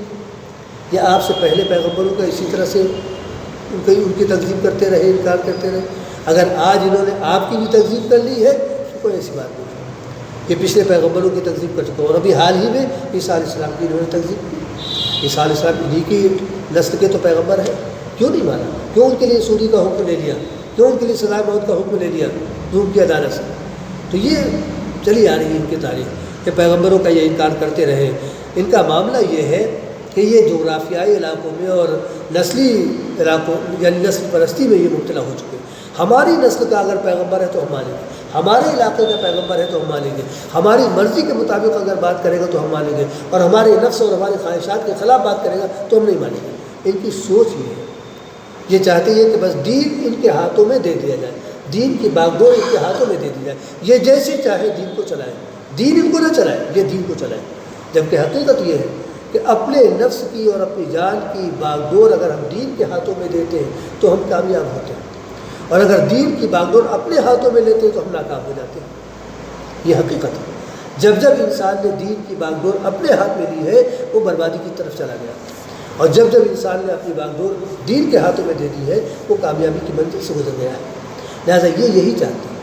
یہ آپ سے پہلے پیغمبروں کا اسی طرح سے ان کی تکذیب کرتے رہے، انکار کرتے رہے، اگر آج انہوں نے آپ کی بھی تکذیب کر لی ہے تو کوئی ایسی بات نہیں، یہ پچھلے پیغمبروں کی تکذیب کر چکا، اور ابھی حال ہی میں عیسیٰ علیہ السلام کی انہوں نے تکذیب کی۔ عیسیٰ علیہ السلام انہی کی نسل کے تو پیغمبر ہیں، کیوں نہیں مانا؟ کیوں ان کے لیے سوری کا حکم لے لیا؟ کیوں ان کے لیے سزائے موت کا حکم لے لیا ظلم کی عدالت سے؟ تو یہ چلی آ رہی ہے ان کی تاریخ کہ پیغمبروں کا یہ انکار کرتے رہے۔ ان کا معاملہ یہ ہے کہ یہ جغرافیائی علاقوں میں اور نسلی علاقوں یعنی نسل پرستی میں یہ مبتلا ہو چکے۔ ہماری نسل کا اگر پیغمبر ہے تو ہم مانیں گے، ہمارے علاقے کا پیغمبر ہے تو ہم مانیں گے، ہماری مرضی کے مطابق اگر بات کرے گا تو ہم مانیں گے، اور ہمارے نفس اور ہماری خواہشات کے خلاف بات کرے گا تو ہم نہیں مانیں گے۔ ان کی سوچ یہ ہے، یہ چاہتے ہیں کہ بس دین ان کے ہاتھوں میں دے دیا جائے، دین کی باغڈور ان کے ہاتھوں میں دے دی جائے، یہ جیسے چاہے دین کو چلائے، دین ان کو نہ چلائے، یہ دین کو چلائے۔ جبکہ حقیقت یہ ہے کہ اپنے نفس کی اور اپنی جان کی باغڈور اگر ہم دین کے ہاتھوں میں دیتے ہیں تو ہم کامیاب ہوتے ہیں، اور اگر دین کی باغڈور اپنے ہاتھوں میں لیتے ہیں تو ہم ناکام ہو جاتے ہیں۔ یہ حقیقت ہے، جب جب انسان نے دین کی باغڈور اپنے ہاتھ میں لی ہے وہ بربادی کی طرف چلا گیا، اور جب جب انسان نے اپنی باغڈور دین کے ہاتھوں میں دے دی ہے وہ کامیابی کی منزل سے گزر گیا ہے۔ لہٰذا یہ یہی چاہتے ہیں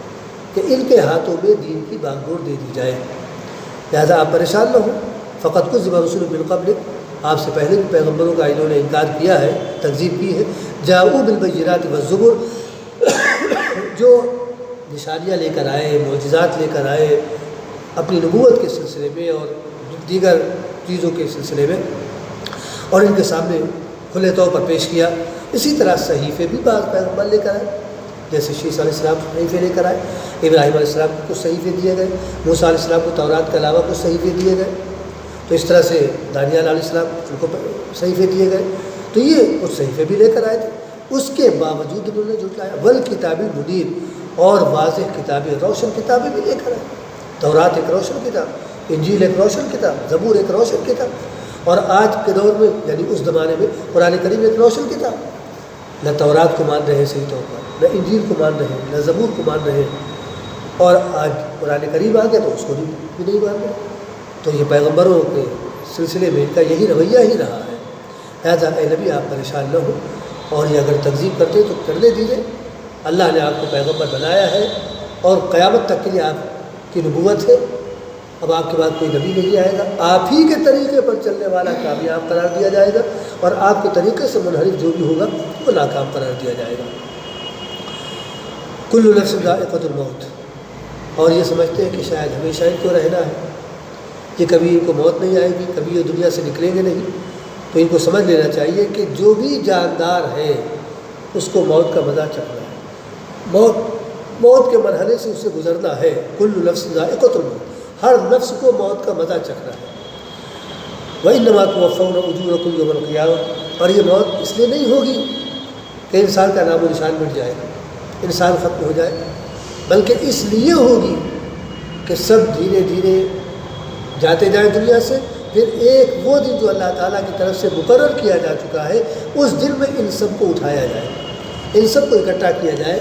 کہ ان کے ہاتھوں میں دین کی باغڈور دے دی جائے، لہٰذا آپ پریشان نہ ہوں۔ فقط كذب رسول من قبل، آپ سے پہلے بھی پیغمبروں کا انہوں نے انکار کیا ہے، تکذیب کی ہے۔ جاءوا بالبینات والزبر، جو نشانیاں لے کر آئے، معجزات لے کر آئے اپنی نبوت کے سلسلے میں اور دیگر چیزوں کے سلسلے میں، اور ان کے سامنے کھلے طور پر پیش کیا۔ اسی طرح صحیفے بھی بعض پیغمبر لے کر آئے، جیسے عیسیٰ علیہ السلام صحیفے لے کر آئے، ابراہیم علیہ السلام کو کچھ صحیفے دیے گئے، موسیٰ علیہ السلام کو تورات کے علاوہ کچھ صحیفے دیے گئے۔ تو اس طرح سے دانیال علیہ السلام ان کو صحیفے دیے گئے، تو یہ کچھ صحیفے بھی لے کر آئے تھے، اس کے باوجود انہوں نے جھٹلایا۔ والکتاب المنیر، اور واضح کتابیں، روشن کتابیں بھی لے کر آئے۔ تورات ایک روشن کتاب، انجیل ایک روشن کتاب، زبور ایک روشن کتاب، اور آج کے دور میں یعنی اس زمانے میں قرآن کریم ایک روشن کتاب۔ نہ تورات کو مان رہے ہیں صحیح طور پر، نہ انجیل کو مان رہے ہیں، نہ زبور کو مان رہے ہیں، اور آج قرآن کریم آ گیا تو اس کو بھی نہیں مان رہے۔ تو یہ پیغمبروں کے سلسلے میں ان کا یہی رویہ ہی رہا ہے۔ لہٰذا اے نبی آپ پریشان نہ ہو، اور یہ اگر تکذیب کرتے تو کرنے دیجیے، اللہ نے آپ کو پیغمبر بنایا ہے اور قیامت تک کے لیے آپ کی نبوت ہے۔ اب آپ کے بعد کوئی نبی نہیں آئے گا، آپ ہی کے طریقے پر چلنے والا کامیاب قرار دیا جائے گا، اور آپ کے طریقے سے منحرف جو بھی ہوگا وہ ناکام قرار دیا جائے گا۔ کل نفس ذائقۃ الموت، اور یہ سمجھتے ہیں کہ شاید ہمیشہ ان کو رہنا ہے، کہ کبھی ان کو موت نہیں آئے گی، کبھی یہ دنیا سے نکلیں گے نہیں۔ تو ان کو سمجھ لینا چاہیے کہ جو بھی جاندار ہے اس کو موت کا مزہ چکھنا ہے، موت کے مرحلے سے اسے گزرنا ہے۔ کل نفس ذائقۃ الموت، ہر نفس کو موت کا مزہ چکھنا ہے۔ وَإِنَّمَا تُوَفَّوْنَ أُجُورَكُمْ يَوْمَ الْقِيَامَةِ، اور یہ موت اس لیے نہیں ہوگی کہ انسان کا نام و نشان مٹ جائے گا، انسان ختم ہو جائے، بلکہ اس لیے ہوگی کہ سب دھیرے دھیرے جاتے جائیں دنیا سے، پھر ایک وہ دن جو اللہ تعالیٰ کی طرف سے مقرر کیا جا چکا ہے، اس دن میں ان سب کو اٹھایا جائے، ان سب کو اکٹھا کیا جائے،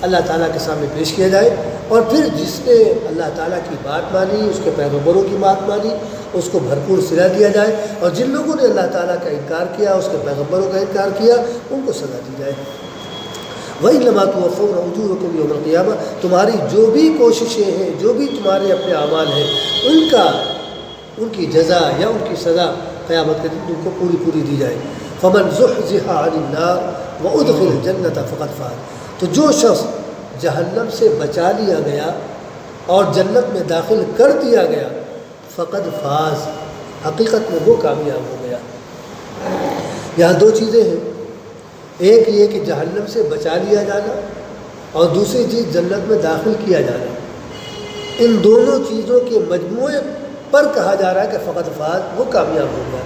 اللہ تعالیٰ کے سامنے پیش کیا جائے، اور پھر جس نے اللہ تعالیٰ کی بات مانی، اس کے پیغمبروں کی بات مانی، اس کو بھرپور صلہ دیا جائے، اور جن لوگوں نے اللہ تعالیٰ کا انکار کیا، اس کے پیغمبروں کا انکار کیا، ان کو سزا دی جائے۔ وَإِنَّمَا تُوَفَّوْنَ أُجُورَكُمْ يَوْمَ الْقِيَامَةِ، تمہاری جو بھی کوششیں ہیں، جو بھی تمہارے اپنے اعمال ہیں، ان کی جزا یا ان کی سزا قیامت کے دن ان کو پوری دی جائے۔ فَمَنْ زُحْزِحَ عَنِ النَّارِ وَأُدْخِلَ الْجَنَّةَ فَقَدْ فَازَ، تو جو شخص جہنم سے بچا لیا گیا اور جنت میں داخل کر دیا گیا، فقد فاز، حقیقت میں وہ کامیاب ہو گیا۔ یہاں دو چیزیں ہیں، ایک یہ کہ جہنم سے بچا لیا جانا، اور دوسری چیز جنت میں داخل کیا جانا۔ ان دونوں چیزوں کے مجموعے پر کہا جا رہا ہے کہ فقد فاز، وہ کامیاب ہو گیا۔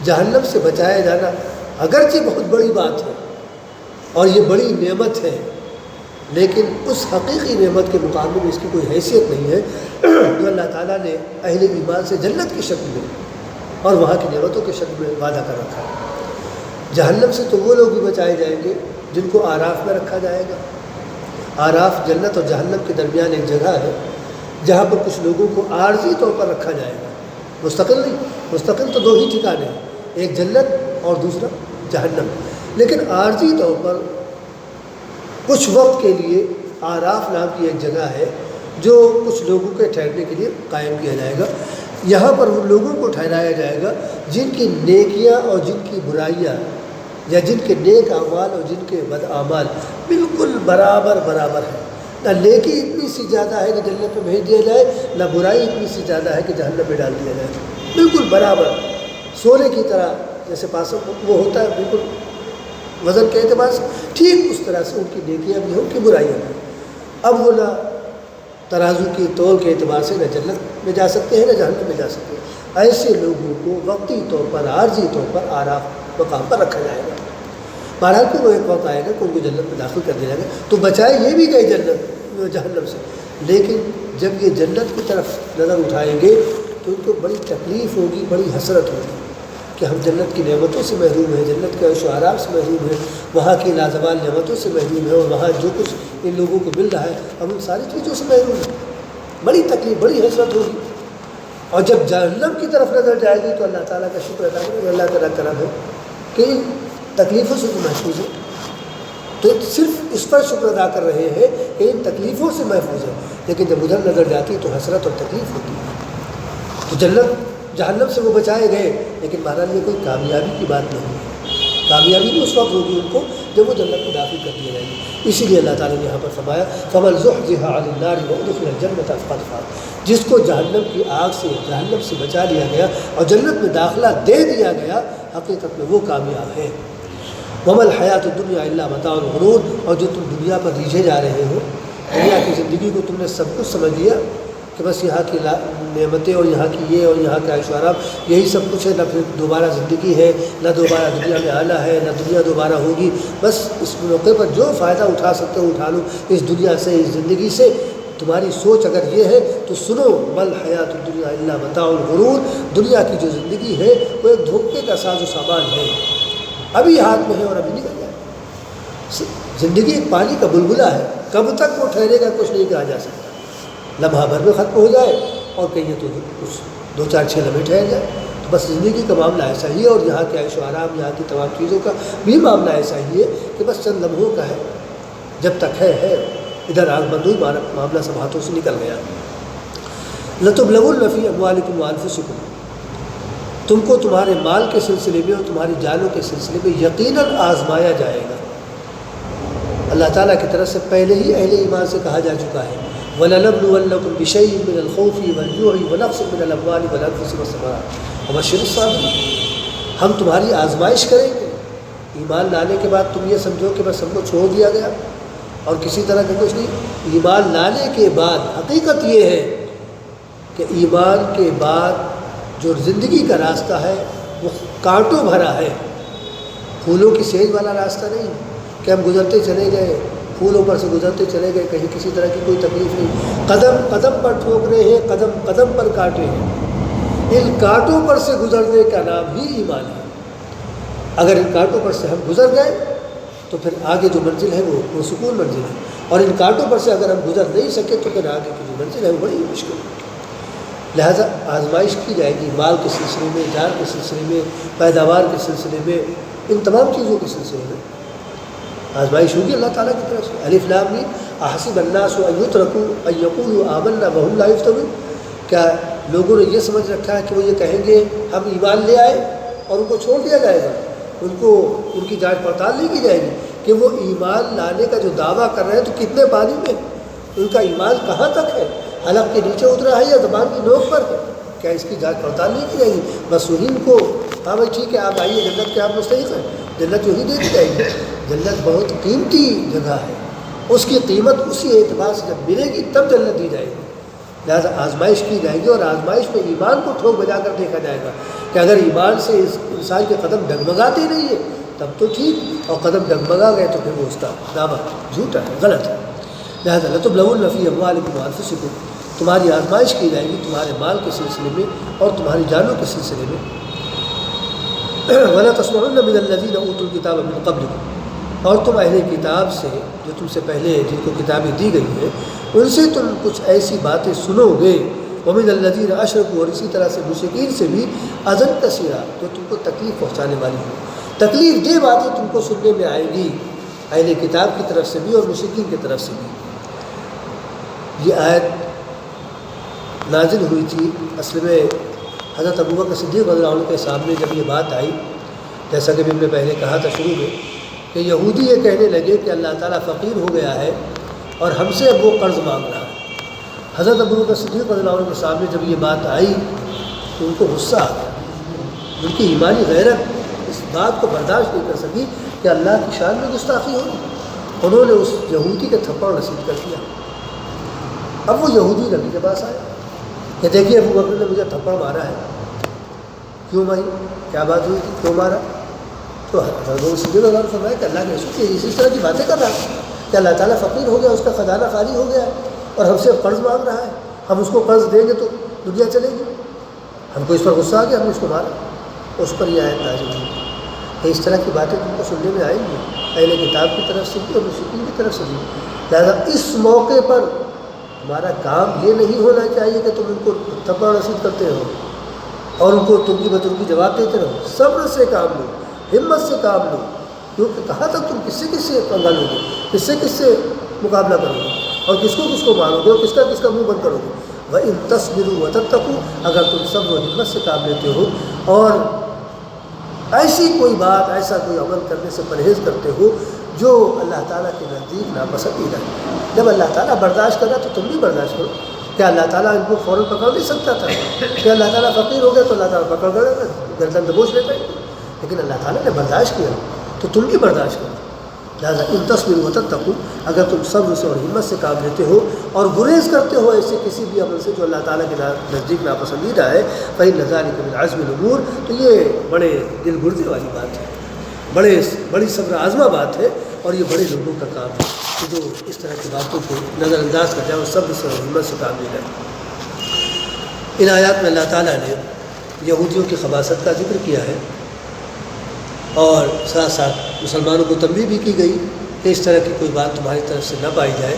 جہنم سے بچایا جانا اگرچہ بہت بڑی بات ہے اور یہ بڑی نعمت ہے، لیکن اس حقیقی نعمت کے مقابلے میں اس کی کوئی حیثیت نہیں ہے جو اللہ تعالیٰ نے اہل ایمان سے جنت کی شکل میں اور وہاں کی نعمتوں کی شکل میں وعدہ کر رکھا ہے۔ جہنم سے تو وہ لوگ بھی بچائے جائیں گے جن کو آراف میں رکھا جائے گا۔ آراف جنت اور جہنم کے درمیان ایک جگہ ہے جہاں پر کچھ لوگوں کو عارضی طور پر رکھا جائے گا، مستقل نہیں، مستقل تو دو ہی ٹھکانے ہیں، ایک جنت اور دوسرا جہنم، لیکن عارضی طور پر کچھ وقت کے لیے آراف نام کی ایک جگہ ہے جو کچھ لوگوں کے ٹھہرنے کے لیے قائم کیا جائے گا۔ یہاں پر ان لوگوں کو ٹھہرایا جائے گا جن کی نیکیاں اور جن کی برائیاں، یا جن کے نیک اعمال اور جن کے بد اعمال بالکل برابر ہیں۔ نہ نیکی اتنی سی زیادہ ہے کہ جنت میں بھیج دیا جائے، نہ برائی اتنی سی زیادہ ہے کہ جہنم میں ڈال دیا جائے، بالکل برابر، سونے کی طرح جیسے پاسوں وہ ہوتا ہے بالکل وزن کے اعتبار سے، ٹھیک اس طرح سے ان کی نیکیاں بھی ہیں، ان کی برائیاں بھی۔ اب وہ نہ ترازو کی تول کے اعتبار سے نہ جنت میں جا سکتے ہیں نہ جہنم میں جا سکتے ہیں۔ ایسے لوگوں کو وقتی طور پر، عارضی طور پر آراف مقام پر رکھا جائے گا۔ بہرحال کو وہ ایک وقت آئے گا کہ ان کو جنت میں داخل کر دیا جائے گا، تو بچائے یہ بھی گئے جہنم سے، لیکن جب یہ جنت کی طرف نظر اٹھائیں گے تو ان کو بڑی تکلیف ہوگی، بڑی حسرت ہوگی کہ ہم جنت کی نعمتوں سے محروم ہیں، جنت کے عیش و آرام سے محروم ہیں، وہاں کی لازوال نعمتوں سے محروم ہیں، اور وہاں جو کچھ ان لوگوں کو مل رہا ہے ہم ان ساری چیزوں سے محروم ہیں۔ بڑی تکلیف، بڑی حسرت ہوگی۔ اور جب جہنم کی طرف نظر جائے گی تو اللہ تعالیٰ کا شکر ادا کریں، اللہ تعالیٰ کرم ہے کہ ان تکلیفوں سے تو محفوظ ہے، تو صرف اس پر شکر ادا کر رہے ہیں کہ ان تکلیفوں سے محفوظ ہے، لیکن جب ادھر نظر جاتی ہے تو حسرت اور تکلیف ہوتی ہے۔ تو جہنم سے وہ بچائے گئے، لیکن بہرحال یہ کوئی کامیابی کی بات نہیں ہے۔ کامیابی بھی اس وقت ہوگی ان کو جب وہ جنت میں داخل کر دیے جائیں گے۔ اسی لیے اللہ تعالیٰ نے یہاں پر فرمایا فَمَنْ زُحْزِحَ عَنِ النَّارِ وَأُدْخِلَ الْجَنَّةَ فَقَدْ فَازَ، جس کو جہنم کی آگ سے، جہنم سے بچا لیا گیا اور جنت میں داخلہ دے دیا گیا، حقیقت میں وہ کامیاب ہے۔ وَمَا الْحَيَاةُ الدُّنْيَا إِلَّا مَتَاعُ الْغُرُورِ، اور جو تم دنیا پر ریجھے جا رہے ہو، دنیا کی زندگی کو تم نے سب کچھ سمجھ لیا کہ بس یہاں کی نعمتیں اور یہاں کی یہ اور یہاں کے عیش و آرام یہی سب کچھ ہے، نہ پھر دوبارہ زندگی ہے، نہ دوبارہ دنیا میں آنا ہے، نہ دنیا دوبارہ ہوگی، بس اس موقع پر جو فائدہ اٹھا سکتے ہو اٹھا لو اس دنیا سے، اس زندگی سے۔ تمہاری سوچ اگر یہ ہے تو سنو، بل حیات الدنیا الا متاع الغرور، دنیا کی جو زندگی ہے وہ ایک دھوکے کا ساز و سامان ہے، ابھی ہاتھ میں ہے اور ابھی نکل جائے۔ زندگی ایک پانی کا بلبلہ ہے، کب تک وہ ٹھہرے گا کچھ نہیں کہا جا سکتا، لمحہ بھر میں ختم ہو جائے اور کہیں تو کچھ 2-4-6 لمحے ٹھہر جائے۔ تو بس زندگی کا معاملہ ایسا ہی ہے، اور یہاں کے عیش و آرام، یہاں کی تمام چیزوں کا بھی معاملہ ایسا ہی ہے کہ بس چند لمحوں کا ہے، جب تک ہے، ادھر آنکھ بند ہوئی معاملہ سب ہاتھوں سے نکل گیا۔ لَتُبْلَوُنَّ فِي أَمْوَالِكُمْ وَأَنفُسِكُمْ، تم کو تمہارے مال کے سلسلے میں اور تمہاری جانوں کے سلسلے میں یقیناً آزمایا جائے گا۔ اللہ تعالیٰ کی طرف سے پہلے ہی اہل ایمان سے کہا جا چکا ہے، وَلَنَبْلُوَنَّكُمْ بِشَيْءٍ مِّنَ الْخَوْفِ وَالْجُوعِ وَنَقْصٍ مِّنَ الْأَمْوَالِ وَالْأَنفُسِ وَالثَّمَرَاتِ وَبَشِّرِ الصَّابِرِينَ، ہم تمہاری آزمائش کریں گے۔ ایمان لانے کے بعد تم یہ سمجھو کہ بس ہم کو چھوڑ دیا گیا اور کسی طرح کا کچھ نہیں۔ ایمان لانے کے بعد حقیقت یہ ہے کہ ایمان کے بعد جو زندگی کا راستہ ہے وہ کانٹوں بھرا ہے، پھولوں کی سیج والا راستہ نہیں کہ ہم گزرتے چلے گئے، پھولوں پر سے گزرتے چلے گئے، کہیں کسی طرح کی کوئی تکلیف نہیں، قدم قدم پر ٹھوکرے ہیں، قدم قدم پر کانٹے ہیں۔ ان کانٹوں پر سے گزرنے کا نام ہی ایمان ہے۔ اگر ان کانٹوں پر سے ہم گزر گئے تو پھر آگے جو منزل ہے وہ سکون منزل ہے، اور ان کانٹوں پر سے اگر ہم گزر نہیں سکے تو پھر آگے کی جو منزل ہے وہ بڑی مشکل ہے۔ لہٰذا آزمائش کی جائے گی، مال کے سلسلے میں، جان کے سلسلے میں، پیداوار کے سلسلے میں، ان تمام چیزوں کے سلسلے میں آزمائش ہوگی اللہ تعالیٰ کی طرف سے۔ الف لام میم احسب الناس ان یترکوا ان یقولوا آمنا وهم لا یفتنون، کیا لوگوں نے یہ سمجھ رکھا ہے کہ وہ یہ کہیں گے ہم ایمان لے آئے اور ان کو چھوڑ دیا جائے گا، ان کی جانچ پڑتال نہیں کی جائے گی کہ وہ ایمان لانے کا جو دعویٰ کر رہے ہیں تو کتنے پانی میں، ان کا ایمان کہاں تک ہے، حلق کے نیچے اترا ہے یا زبان کی نوک پر ہے، کیا اس کی جانچ پڑتال نہیں کی جائے گی؟ بس انہیں کو ہاں بھائی ٹھیک ہے آپ آئیے، جنت کے آپ مستحق ہیں، جنت یوں ہی دے دی جائے گی۔ جنت بہت قیمتی جگہ ہے، اس کی قیمت اسی اعتبار سے جب ملے گی تب جنت دی جائے گی۔ لہٰذا آزمائش کی جائے گی، اور آزمائش میں ایمان کو ٹھوک بجا کر دیکھا جائے گا کہ اگر ایمان سے اس انسان کے قدم ڈگمگاتے نہیں ہے تب تو ٹھیک، اور قدم ڈگمگا گئے تو پھر وہ اس کا دعویٰ جھوٹا ہے، غلط ہے۔ لہٰذا لَتُبْلَوُنَّ فِي أَمْوَالِكُمْ وَأَنفُسِكُمْ، تمہاری آزمائش کی جائے گی تمہارے مال کے سلسلے میں اور تمہاری جانوں کے سلسلے میں۔ وَلَا تَسْمَعُنَّ مِنَ الَّذِينَ أُوتُوا الْكِتَابَ مِن قَبْلِكُمْ، اور تم اہل کتاب سے جو تم سے پہلے جن کو کتابیں دی گئی ہیں ان سے تم کچھ ایسی باتیں سنو گے، وَمِنَ الَّذِينَ أَشْرَكُوا، اور اسی طرح سے مشرکین سے بھی، اذًا کثیرا، جو تم کو تکلیف پہنچانے والی ہو، تکلیف دہ باتیں تم کو سننے میں آئے گی، اہل کتاب کی طرف سے بھی اور مشرکین کی طرف سے بھی۔ یہ آیت نازل ہوئی تھی اصل میں حضرت ابوبکر صدیق رضی اللہ عنہ کے سامنے جب یہ بات آئی، جیسا کہ ہم نے پہلے کہا تھا شروع میں کہ یہودی یہ کہنے لگے کہ اللہ تعالیٰ فقیر ہو گیا ہے اور ہم سے اب وہ قرض مانگ رہا ہے۔ حضرت ابوبکر صدیق رضی اللہ عنہ کے سامنے جب یہ بات آئی تو ان کو غصہ آ گیا، ان کی ایمانی غیرت اس بات کو برداشت نہیں کر سکی کہ اللہ کی شان میں گستاخی ہوگی، انہوں نے اس یہودی کے تھپڑ رسید کر دیا۔ اب وہ یہودی نبی کے پاس آئے کہ دیکھیے ابوبکر نے مجھے تھپڑ مارا ہے، کیوں ماری، کیا بات ہوئی تھی، کیوں مارا؟ تو حضرت صدیق رضی اللہ عنہ فرمایا کہ اللہ کے رسول اسی طرح کی باتیں کر رہا ہے کہ اللہ تعالیٰ فقیر ہو گیا، اس کا خزانہ خالی ہو گیا ہے اور ہم سے قرض مانگ رہا ہے، ہم اس کو قرض دیں گے تو دنیا چلے گی، ہم کو اس پر غصہ آ گیا، ہم نے اس کو مارا۔ اس پر یہ آیت نازل ہوئی کہ اس طرح کی باتیں تم کو سننے میں آئیں گی، اہل کتاب کی طرف سے بھی اور مشرکین کی طرف سے بھی۔ لہٰذا اس موقع پر ہمارا کام یہ نہیں ہونا چاہیے کہ تم ان کو تھپڑ رسید کرتے رہو اور ان کو تم کی بترکی جواب دیتے رہو، صبر سے کام لو، ہمت سے کام لو، کیونکہ کہاں تک تم کس سے پنگا لو گے، کس سے مقابلہ کرو گے، اور کس کو مارو گے، اور کس کا منہ بند کرو گے۔ وَإِن تَصْبِرُوا وَتَتَّقُوا، اگر تم صبر و ہمت سے کام لیتے ہو اور ایسی کوئی بات، ایسا کوئی عمل کرنے سے پرہیز کرتے ہو جو اللہ تعالیٰ کے نزدیک ناپسندیدہ ہے۔ جب اللہ تعالیٰ برداشت کر رہا تو تم بھی برداشت کرو۔ کیا اللہ تعالیٰ ان کو فوراً پکڑ نہیں سکتا تھا؟ کہ اللہ تعالیٰ فقیر ہو گیا تو اللہ تعالیٰ پکڑ کر گردن دبوچ لیتا ہے، لیکن اللہ تعالیٰ نے برداشت کیا تو تم بھی برداشت کرو۔ لہٰذا ان تصبروا وتتقوا، اگر تم صبر سے اور ہمت سے کام لیتے ہو اور گریز کرتے ہو ایسے کسی بھی عمل سے جو اللہ تعالیٰ کے نزدیک ناپسندیدہ ہے، فإن ذلک من عزم الامور، تو یہ بڑے دل گردے والی بات ہے، بڑی صبر عازمہ بات ہے، اور یہ بڑے لوگوں کا کام ہے کہ جو اس طرح کی باتوں کو نظر انداز کر جائے اور صبر سے اور ہمت سے کام لے جائے۔ ان آیات میں اللہ تعالیٰ نے یہودیوں کی خباثت کا ذکر کیا ہے، اور ساتھ ساتھ مسلمانوں کو تنبیہ بھی کی گئی کہ اس طرح کی کوئی بات تمہاری طرف سے نہ پائی جائے،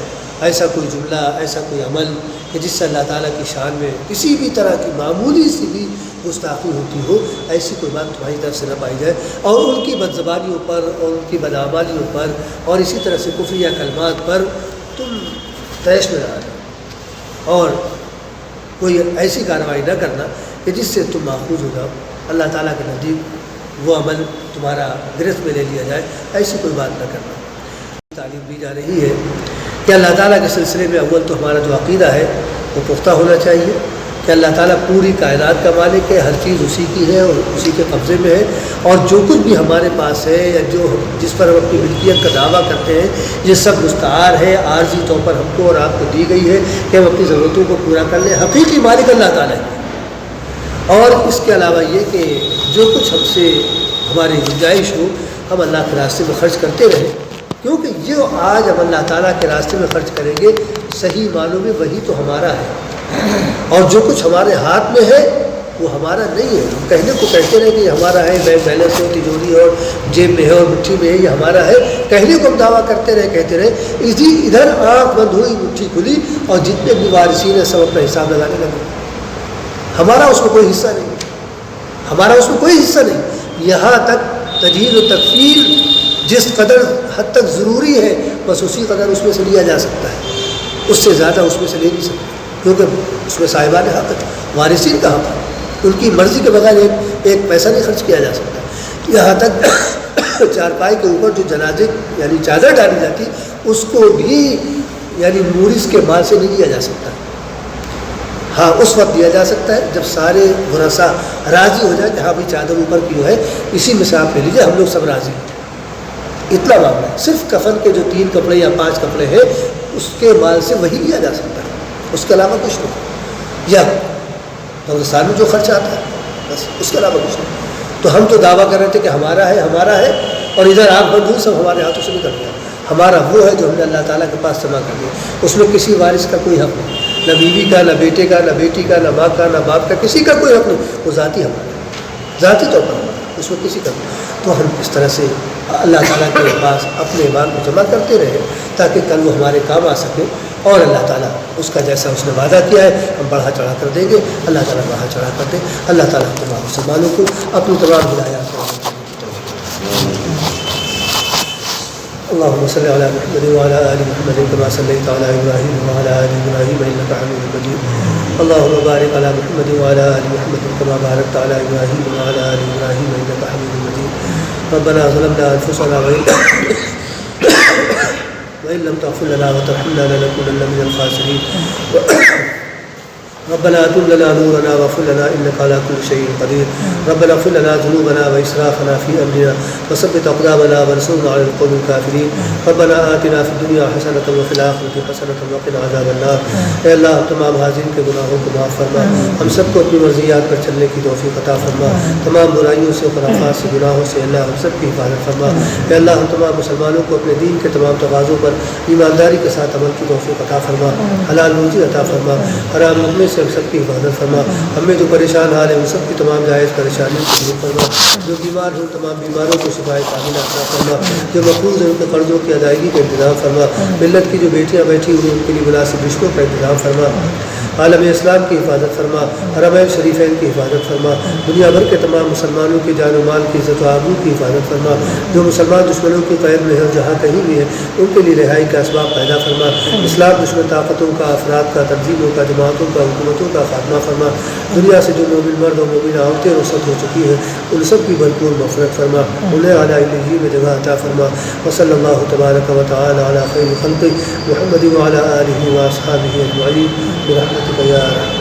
ایسا کوئی جملہ، ایسا کوئی عمل کہ جس سے اللہ تعالیٰ کی شان میں کسی بھی طرح کی معمولی سی بھی گستاخی ہوتی ہو، ایسی کوئی بات تمہاری طرف سے نہ پائی جائے، اور ان کی بدزبانیوں پر اور ان کی بدعمالیوں پر اور اسی طرح سے کفریہ کلمات پر تم طیش میں نہ آنا، اور کوئی ایسی کارروائی نہ کرنا کہ جس سے تم ماخوذ ہو جاؤ، اللہ تعالیٰ کے نزدیک وہ عمل تمہارا گرفت میں لے لیا جائے، ایسی کوئی بات نہ کرنا۔ تعلیم دی جا رہی ہے کہ اللہ تعالیٰ کے سلسلے میں اول تو ہمارا جو عقیدہ ہے وہ پختہ ہونا چاہیے کہ اللہ تعالیٰ پوری کائنات کا مالک ہے، ہر چیز اسی کی ہے اور اسی کے قبضے میں ہے، اور جو کچھ بھی ہمارے پاس ہے یا جس پر ہم اپنی ملکیت کا دعویٰ کرتے ہیں، یہ سب مستعار ہے، عارضی طور پر ہم کو اور آپ کو دی گئی ہے کہ ہم اپنی ضرورتوں کو پورا کر لیں۔ حقیقی مالک اللہ تعالیٰ ہے، اور اس کے علاوہ یہ کہ جو کچھ ہم سے ہماری گنجائش ہو ہم اللہ کے راستے میں خرچ کرتے رہیں، کیونکہ یہ آج ہم اللہ تعالیٰ کے راستے میں خرچ کریں گے صحیح معنوں میں وہی تو ہمارا ہے، اور جو کچھ ہمارے ہاتھ میں ہے وہ ہمارا نہیں ہے۔ ہم کہنے کو کہتے رہیں کہ یہ ہمارا ہے، بینک بیلنس ہے، تجوری ہے اور جیب میں ہے اور مٹھی میں ہے، یہ ہمارا ہے، کہنے کو ہم دعویٰ کرتے رہے کہتے رہے، ادھر آنکھ بند ہوئی مٹھی کھلی اور جتنے بھی وارثین ہیں سب اپنا حساب لگانے لگے، ہمارا اس میں کوئی حصہ نہیں، ہمارا اس میں کوئی حصہ نہیں۔ یہاں تک تجہیز و تکفیر جس قدر حد تک ضروری ہے بس اسی قدر اس میں سے لیا جا سکتا ہے، اس سے زیادہ اس میں سے لے نہیں سکتے، کیونکہ اس میں صاحبان حق ہے، وارثین کا حق ہے، ان کی مرضی کے بغیر ایک پیسہ نہیں خرچ کیا جا سکتا۔ یہاں تک چارپائی کے اوپر جو جنازے یعنی چادر ڈالی جاتی اس کو بھی یعنی مورث کے مال سے نہیں لیا جا سکتا، ہاں اس وقت دیا جا سکتا ہے جب سارے ورثاء راضی ہو جائے کہ ہاں بھائی چادر اوپر کی ہے، اسی میں سے آپ لے لیجیے، ہم لوگ سب راضی ہیں، اتنا معاملہ ہے۔ صرف کفن کے جو 3 کپڑے یا 5 کپڑے ہیں اس کے مال سے وہی لیا جا سکتا ہے، اس کے علاوہ کچھ نہیں، یا قبرستان میں جو خرچ آتا ہے بس اس کے علاوہ کچھ نہیں۔ تو ہم تو دعویٰ کر رہے تھے کہ ہمارا ہے، اور ادھر آنکھ بند ہوئی سب ہمارے ہاتھوں سے نکل گیا۔ ہمارا وہ ہے جو ہم نے اللہ تعالیٰ کے پاس جمع کر دیا، اس میں کسی وارث کا کوئی حق نہیں، نہ بیوی کا، نہ بیٹے کا، نہ بیٹی کا، نہ ماں کا، نہ باپ کا، کسی کا کوئی حق نہیں، وہ ذاتی ہمارا، ذاتی طور پر ہمارا، اس میں کسی کا نہیں۔ تو ہم اس طرح سے اللہ تعالیٰ کے پاس اپنے ایمان کو جمع کرتے رہیں تاکہ کل وہ ہمارے کام آ سکے، اور اللہ تعالیٰ اس کا جیسا اس نے وعدہ کیا ہے ہم بڑھا چڑھا کر دیں گے، اللہ تعالیٰ بڑھا چڑھا کر دیں۔ اللہ تعالیٰ تمام مسلمانوں کو اپنی تمام ہدایات کو اللهم صل على محمد وعلى آل محمد كما صليت على إبراهيم وعلى آل إبراهيم إنك حميد مجيد اللهم بارك على محمد وعلى آل محمد كما باركت على إبراهيم وعلى آل إبراهيم إنك حميد مجيد ربنا ظلمنا أنفسنا وإن لم تغفر لنا وترحمنا لنكونن من الخاسرين ربنا آتنا لنا نورنا واغفر لنا إنك على كل شيء قدير ربنا اغفر لنا ذنوبنا وإسرافنا في أمرنا وثبت أقدامنا وانصرنا على القوم الكافرين ربنا آتنا في الدنيا حسنة وفي الآخرة حسنة وقنا عذاب النار۔ اے اللہ تمام حاضرین کے گناہوں کو معاف فرما، ہم سب کو اپنی مرضیات پر چلنے کی توفیق عطا فرما، تمام برائیوں سے خرافات سے گناہوں سے اللہ ہم سب کی حفاظت فرما۔ اے اللہ ہم تمام مسلمانوں کو اپنے دین کے تمام تقاضوں پر ایمانداری کے ساتھ عمل کی توفیق عطا فرما، حلال روزی عطا فرما، حرام لقمے سے ہم سب کی حفاظت فرما۔ ہمیں جو پریشان حال ہے ان سب کی تمام جائز پریشانیوں کو دور فرما، جو بیمار ہیں تمام بیماروں کو شفائے کاملہ عطا فرما، جو مقروض ہیں ان کے قرضوں کی ادائیگی کا انتظام فرما، ملت کی جو بیٹیاں بیٹھی ہوئی ان کے لیے مناسب رشتوں کا انتظام فرما، عالم اسلام کی حفاظت فرما، حرمین شریفین کی حفاظت فرما، دنیا بھر کے تمام مسلمانوں کی جان و مال کی عزت و آبرو کی حفاظت فرما، جو مسلمان دشمنوں کی قید میں ہے اور جہاں کہیں بھی ہے ان کے لیے رہائی کا اسباب پیدا فرما، اسلام دشمن طاقتوں کا، افراد کا، تنظیموں کا، جماعتوں کا، حکومتوں کا خاتمہ فرما، دنیا سے جو مومن مرد اور مومن عورتیں رخصت ہو چکی ہیں ان سب کی بھرپور مغفرت فرما، انہیں اعلیٰ علیہ میں جگہ عطا فرما۔ وصلی اللہ تبارک و تعالی علی خیر خلقہ محمد وعلی آلہ واصحابہ اجمعین برحمتک یا ارحم